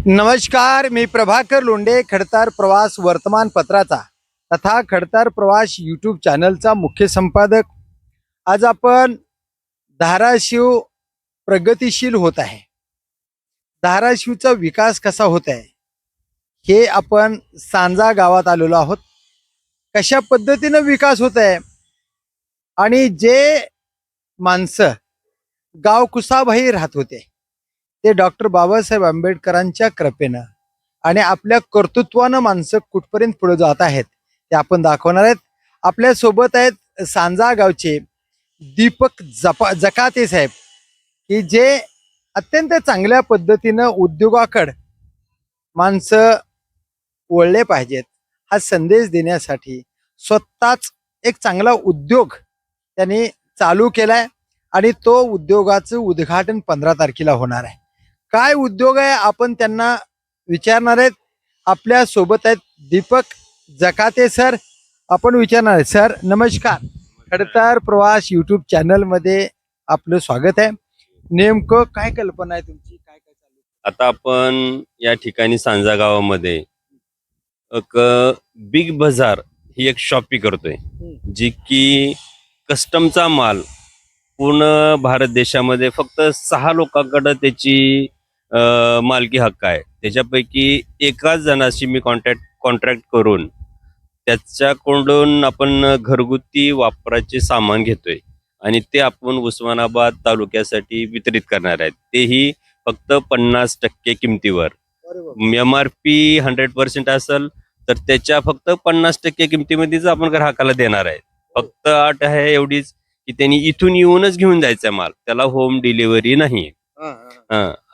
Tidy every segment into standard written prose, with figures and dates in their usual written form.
नमस्कार, मी प्रभाकर लोंढे, खडतार प्रवास वर्तमानपत्राचा तथा खडतार प्रवास यूट्यूब चॅनलचा मुख्य संपादक. आज आपण धाराशिव प्रगतिशील होत आहे, धाराशिवचा विकास कसा होत आहे हे आपण सांजा गावात आलेलो आहोत. कशा पद्धतीने विकास होत आहे आणि जे माणसं गाव कुसाभाई राहत होते ते डॉक्टर बाबासाहेब आंबेडकरांच्या कृपेनं आणि आपल्या कर्तृत्वानं माणसं कुठपर्यंत पुढे जात आहेत ते आपण दाखवणार आहेत. आपल्या सोबत आहेत सांजा गावचे दीपक जकाते साहेब, की जे अत्यंत चांगल्या पद्धतीनं उद्योगाकडे माणसं वळले पाहिजेत हा संदेश देण्यासाठी स्वतःच एक चांगला उद्योग त्यांनी चालू केलाय आणि तो उद्योगाचं उद्घाटन 15 तारखेला होणार आहे. काय उद्योग आहे आपण त्यांना विचारणार आहेत. आपल्या सोबत आहेत दीपक जकाते सर, आपण विचारणार आहे. सर नमस्कार, खडतार प्रवास यूट्यूब चॅनल मध्ये आपलं स्वागत आहे. नेमकं काय कल्पना आहे तुमची, काय काय चालू? आता आपण या ठिकाणी सांजा गावामध्ये एक बिग बाजार ही एक शॉपी करतोय, जी की कस्टमचा माल पूर्ण भारत देशामध्ये फक्त 6 लोकांकडे त्याची मालकी हक्क आहे. त्याच्यापैकी एकाच जणाशी मी कॉन्ट्रॅक्ट करून त्याच्याकडून आपण घरगुती वापराचे सामान घेतोय आणि ते आपण उस्मानाबाद तालुक्यासाठी वितरित करणार आहेत. तेही फक्त 50% किमतीवर. MRP 100% असेल तर त्याच्या फक्त 50% किमतीमध्येच आपण ग्राहकाला देणार आहे. फक्त अट आहे एवढीच की त्यांनी इथून येऊनच घेऊन जायचा माल, त्याला होम डिलिव्हरी नाही.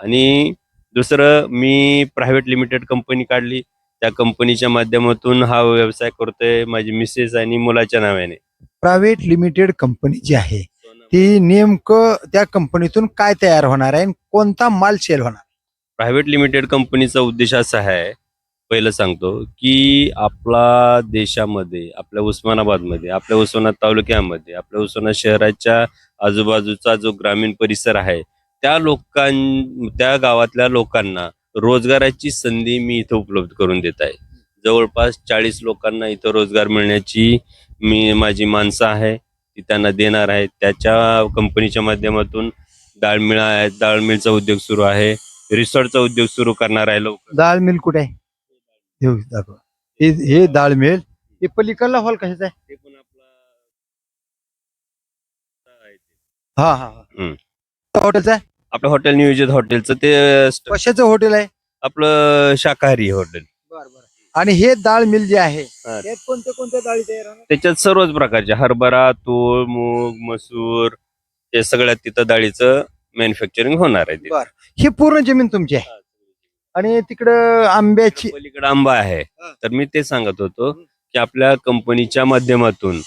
आणि दुसरं, मी प्रायव्हेट लिमिटेड कंपनी काढली, त्या कंपनीच्या माध्यमातून हा व्यवसाय करतोय माझी मिसेस आणि मुलाच्या नावाने. प्रायव्हेट लिमिटेड कंपनी जी आहे ती नेमकं त्या कंपनीतून काय तयार होणार आहे, कोणता माल सेल होणार? प्रायव्हेट लिमिटेड कंपनीचा उद्देश असा आहे, पहिलं सांगतो, की आपला देशामध्ये, आपल्या उस्मानाबादमध्ये, आपल्या उस्मानाबाद तालुक्यामध्ये, आपल्या उस्मानाबाद शहराच्या आजूबाजूचा जो ग्रामीण परिसर आहे त्या गावातल्या लोकांना रोजगाराची संधी मी इथं उपलब्ध करून देत आहे. जवळपास 40 लोकांना इथं रोजगार मिळण्याची माझी माणसं आहे ती त्यांना देणार आहे. त्याच्या कंपनीच्या माध्यमातून डाळ मिलचा उद्योग सुरू आहे, रिसॉर्टचा उद्योग सुरू करणार आहे लवकर. डाळ मिल कुठे आहे? देऊ दाखवा. हे डाळ मिल, हे पलीकडला हॉल कशाचा आहे? ते पण आपला हा हा हम्म. हॉटेलचा आहे. आपलं हॉटेल नियोजित हॉटेलचं ते कशाचं हॉटेल आहे? आपलं शाकाहारी हॉटेल. आणि हे डाळ मिल जे आहे त्यात कोणत्या कोणत्या डाळी तयार होणार? त्याच्यात सर्वच प्रकारचे हरभरा, तूर, मूग, मसूर, हे सगळ्यात तिथं डाळीचं मॅन्युफॅक्चरिंग होणार आहे. बर, ही पूर्ण जमीन तुमची आहे आणि तिकडं आंब्याची पलीकडे आंबा आहे. तर मी ते सांगत होतो की आपल्या कंपनीच्या माध्यमातून,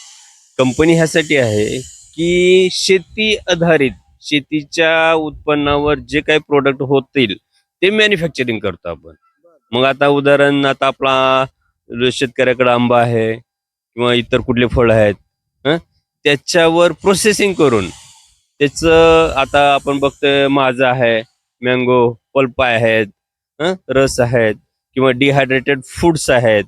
कंपनी ह्यासाठी आहे की शेती आधारित, शेतीच्या उत्पन्नावर जे काही प्रोडक्ट होतील ते मॅन्युफॅक्चरिंग करतो आपण. मग आता उदाहरण, आता आपला शेतकऱ्याकडे आंबा आहे किंवा इतर कुठले फळ आहेत, त्याच्यावर प्रोसेसिंग करून त्याचं, आता आपण बघतोय माझा आहे, मँगो पल्प आहेत, रस आहेत किंवा डिहायड्रेटेड फूड्स आहेत,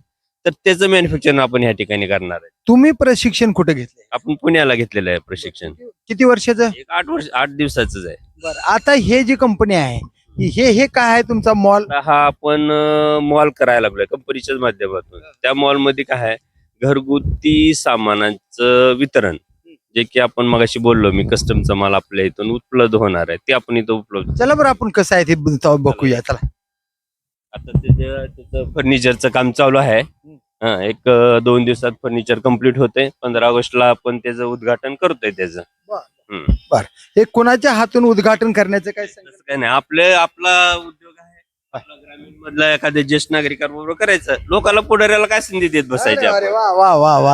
तर त्याचं मॅन्युफॅक्चरिंग आपण या ठिकाणी करणार आहे. तुम्ही प्रशिक्षण कुठे घेतले? आपण पुण्याला घेतलेलं आहे प्रशिक्षण. किती वर्षाचं? एक 8 दिवसाचंच आहे. बरं, आता हे जी कंपनी आहे हे काय आहे तुमचा मॉल? हा आपण मॉल करायला लागलोय कंपनीच्याच माध्यमातून. त्या मॉल मध्ये काय आहे, घरगुती सामानांचं वितरण, जे की आपण मगाशी बोललो मी, कस्टमचा माल आपल्या इथून उपलब्ध होणार आहे, ते आपण इथं उपलब्ध. चला बरं, आपण कसं आहे ते बघूया. चला. आता त्याचं फर्निचरचं काम चालू आहे. एक 2 दिवसात फर्निचर कम्प्लीट होते. 15 ऑगस्टला आपण त्याचं उद्घाटन करतोय त्याचं. बर, हे कोणाच्या हातून उद्घाटन करण्याचं काय? काय नाही, आपला उद्योग आहे. आपला ग्रामीण मधला एखाद्या ज्येष्ठ नागरिकांबरोबर करायचं, लोकांना पुढाऱ्याला काय संधी देत बसायची अरे वा वा वा वा.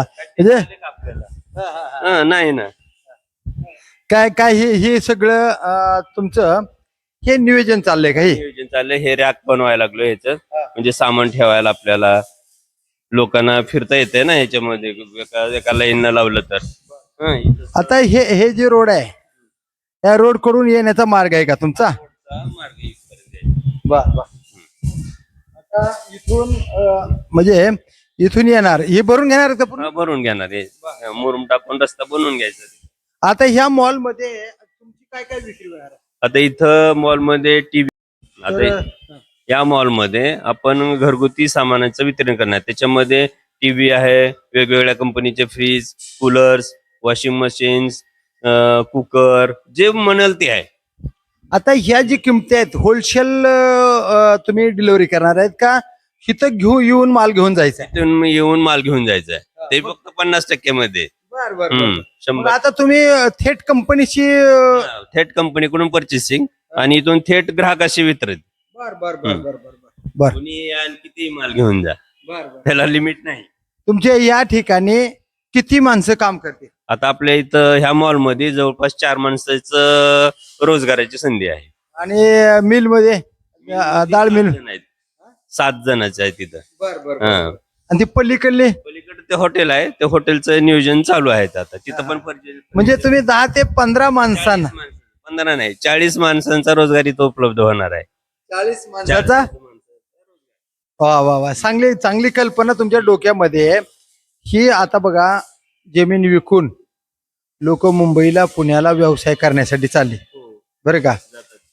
आपल्याला नाही ना. काय काय हे सगळं तुमचं हे नियोजन चाललंय का? हे नियोजन चाललंय. हे रॅक बनवायला लागलो ह्याचं, म्हणजे सामान ठेवायला आपल्याला लोकांना फिरता येते ना ह्याच्यामध्ये, एका लाईन लावलं तर. आता हे जे रोड आहे त्या रोड कडून येण्याचा मार्ग आहे का तुमचा? मार्ग बर बर. आता इथून म्हणजे इथून येणार हे भरून घेणार का पूर्ण? भरून घेणार हे मुरुम टाकून रस्ता बनवून घ्यायचा. आता ह्या मॉल मध्ये तुमची काय काय विक्री होणार आहे? आता इथं मॉलमध्ये टीव्ही, आता तर, या मॉलमध्ये आपण घरगुती सामानाचं वितरण करणार. त्याच्यामध्ये टीव्ही आहे, वेगवेगळ्या कंपनीचे fridge, coolers, washing machines, cooker, जे म्हणाल ते आहे. आता ह्या जी किमती आहेत होलसेल तुम्ही डिलिव्हरी करणार आहेत का इथं येऊन माल घेऊन जायचा आहे? तिथून येऊन माल घेऊन जायचा आहे. ते फक्त 50% मध्ये. बर बर मग 100 आता तुम्ही थेट कंपनीशी थेट कंपनीकडून परचेसिंग आणि इथून थेट ग्राहकाशी वितरित. बर बर बर बर बर बर कुणी आणि किती माल घेऊन जा, बर त्याला लिमिट नाही. तुमच्या या ठिकाणी किती माणसं काम करते? आता आपल्या इथं ह्या मॉलमध्ये जवळपास 4 माणसाचं रोजगाराची संधी आहे. आणि मिल मध्ये डाळ मिल 7 जणांचे आहे तिथं. बर बर हा. आणि ती पलीकडले पलीकडे ते हॉटेल आहे, त्या हॉटेलचं नियोजन चालू आहे आता. तिथं पण म्हणजे तुम्ही 10 ते 15 माणसांना 15 नाही 40 माणसांचा रोजगार इथं उपलब्ध होणार आहे. 40 माणसाचा वा वा वा चांगली चांगली कल्पना तुमच्या डोक्यामध्ये आहे. ही आता बघा जमीन विकून लोक मुंबईला पुण्याला व्यवसाय करण्यासाठी चालले बरं का,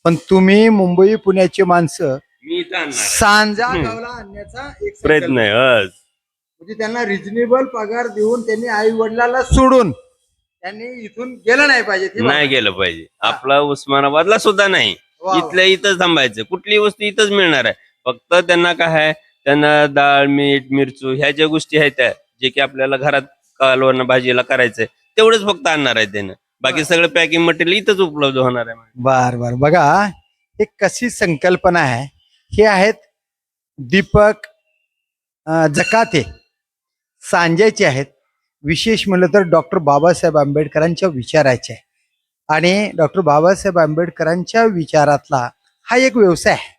पण तुम्ही मुंबई पुण्याची माणसं मी इथं आणणार आहे. सांजा गावला आणण्याचा एक प्रयत्न आहे. म्हणजे त्यांना रिजनेबल पगार देऊन त्यांनी आई वडिलाला सोडून त्यांनी इथून गेलं नाही पाहिजे ते नाही गेलं पाहिजे. आपला उस्मानाबादला सुद्धा नाही, वा. इथल्या इथंच थांबायचं. कुठली वस्तू इथंच मिळणार आहे. फक्त त्यांना काय आहे, त्यांना डाळ, मीठ, मिरचू ह्या ज्या गोष्टी आहेत त्या जे की आपल्याला घरात कालवण भाजीला करायचंय तेवढंच फक्त आणणार आहे त्यानं. बाकी सगळं पॅकिंग मटेरियल इथंच उपलब्ध होणार आहे. बर बर बघा एक कशी संकल्पना आहे. हे आहेत दीपक जकाते सांजेचे आहेत. विशेष म्हणलं तर डॉक्टर बाबासाहेब आंबेडकरांच्या विचाराचे आहे आणि डॉक्टर बाबासाहेब आंबेडकरांच्या विचारातला हा एक व्यवसाय आहे.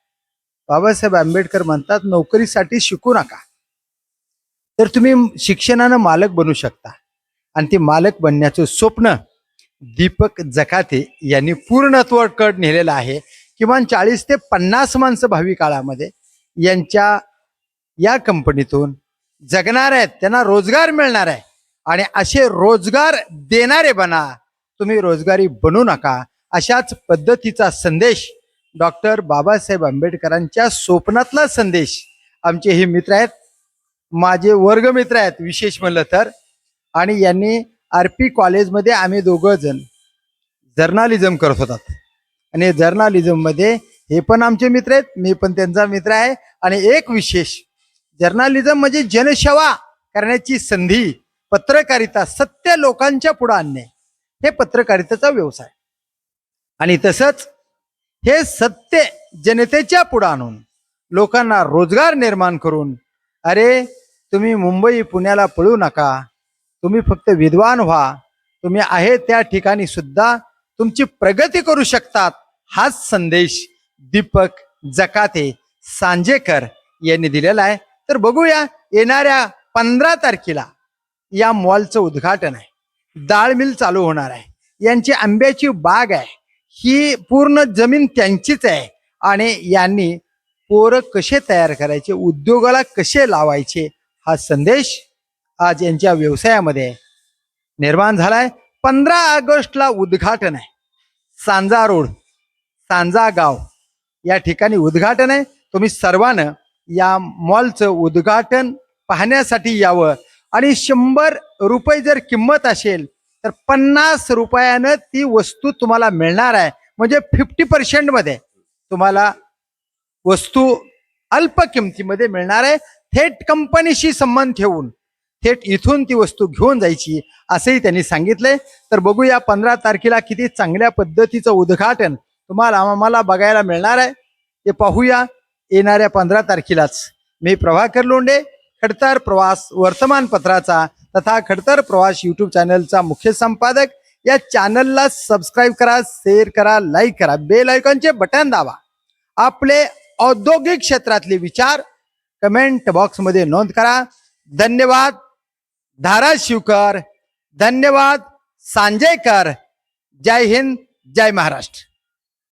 बाबासाहेब आंबेडकर म्हणतात नोकरीसाठी शिकू नका, तर तुम्ही शिक्षणानं मालक बनू शकता. आणि ते मालक बनण्याचं स्वप्न दीपक जकाते यांनी पूर्णत्वाकडे नेलेलं आहे. किमान 40 ते 50 माणसं भावी काळामध्ये यांच्या या कंपनीतून जगणार आहेत, त्यांना रोजगार मिळणार आहे. आणि असे रोजगार देणारे बना, तुम्ही रोजगारी बनू नका, अशाच पद्धतीचा संदेश डॉक्टर बाबासाहेब आंबेडकरांच्या स्वप्नातला संदेश आमचे हे मित्र आहेत, माझे वर्गमित्र आहेत विशेष म्हणलं तर. आणि यांनी RP कॉलेजमध्ये आम्ही दोघं जण जर्नालिझम करत होतात आणि जर्नालिझममध्ये हे पण आमचे मित्र आहेत, मी पण त्यांचा मित्र आहे. आणि एक विशेष, जर्नालिझम म्हणजे जनसेवा करण्याची संधी, पत्रकारिता, सत्य लोकांच्या पुढे आणणे, हे पत्रकारितेचा व्यवसाय. आणि तसंच हे सत्य जनतेच्या पुढे आणून लोकांना रोजगार निर्माण करून, अरे तुम्ही मुंबई पुण्याला पळू नका, तुम्ही फक्त विद्वान व्हा, तुम्ही आहे त्या ठिकाणी सुद्धा तुमची प्रगती करू शकतात, हाच संदेश दीपक जकाते सांजेकर यांनी दिलेला आहे. तर बघूया येणाऱ्या 15 तारखेला या मॉलचं उद्घाटन आहे, डाळ मिल चालू होणार आहे, यांची आंब्याची बाग आहे, ही पूर्ण जमीन त्यांचीच आहे. आणि यांनी पोरं कसे तयार करायचे, उद्योगाला कसे लावायचे, हा संदेश आज यांच्या व्यवसायामध्ये निर्माण झालाय. 15 ऑगस्टला उद्घाटन आहे, सांजा रोड, सांजा गाव या ठिकाणी उद्घाटन आहे. तुम्ही सर्वांना या मॉलचं उद्घाटन पाहण्यासाठी यावं. आणि 100 रुपये जर किंमत असेल तर 50 रुपयानं ती वस्तू तुम्हाला मिळणार आहे. म्हणजे 50% मध्ये तुम्हाला वस्तू अल्प किमतीमध्ये मिळणार आहे. थेट कंपनीशी संबंध ठेवून थेट इथून ती वस्तू घेऊन जायची असंही त्यांनी सांगितलंय. तर बघूया 15 तारखेला किती चांगल्या पद्धतीचं उद्घाटन तुम्हाला आम्हाला बघायला मिळणार आहे ते पाहूया येणाऱ्या 15 तारखेलाच. मी प्रभाकर लोंढे, खडतर प्रवास वर्तमानपत्राचा तथा खडतर प्रवास यूट्यूब चॅनलचा मुख्य संपादक. या चॅनलला सबस्क्राईब करा, शेअर करा, लाईक करा, बेल आयकॉनचे बटन दाबा. आपले औद्योगिक क्षेत्रातले विचार कमेंट बॉक्समध्ये नोंद करा. धन्यवाद धाराशिवकर, धन्यवाद सांजेकर. जय हिंद, जय महाराष्ट्र.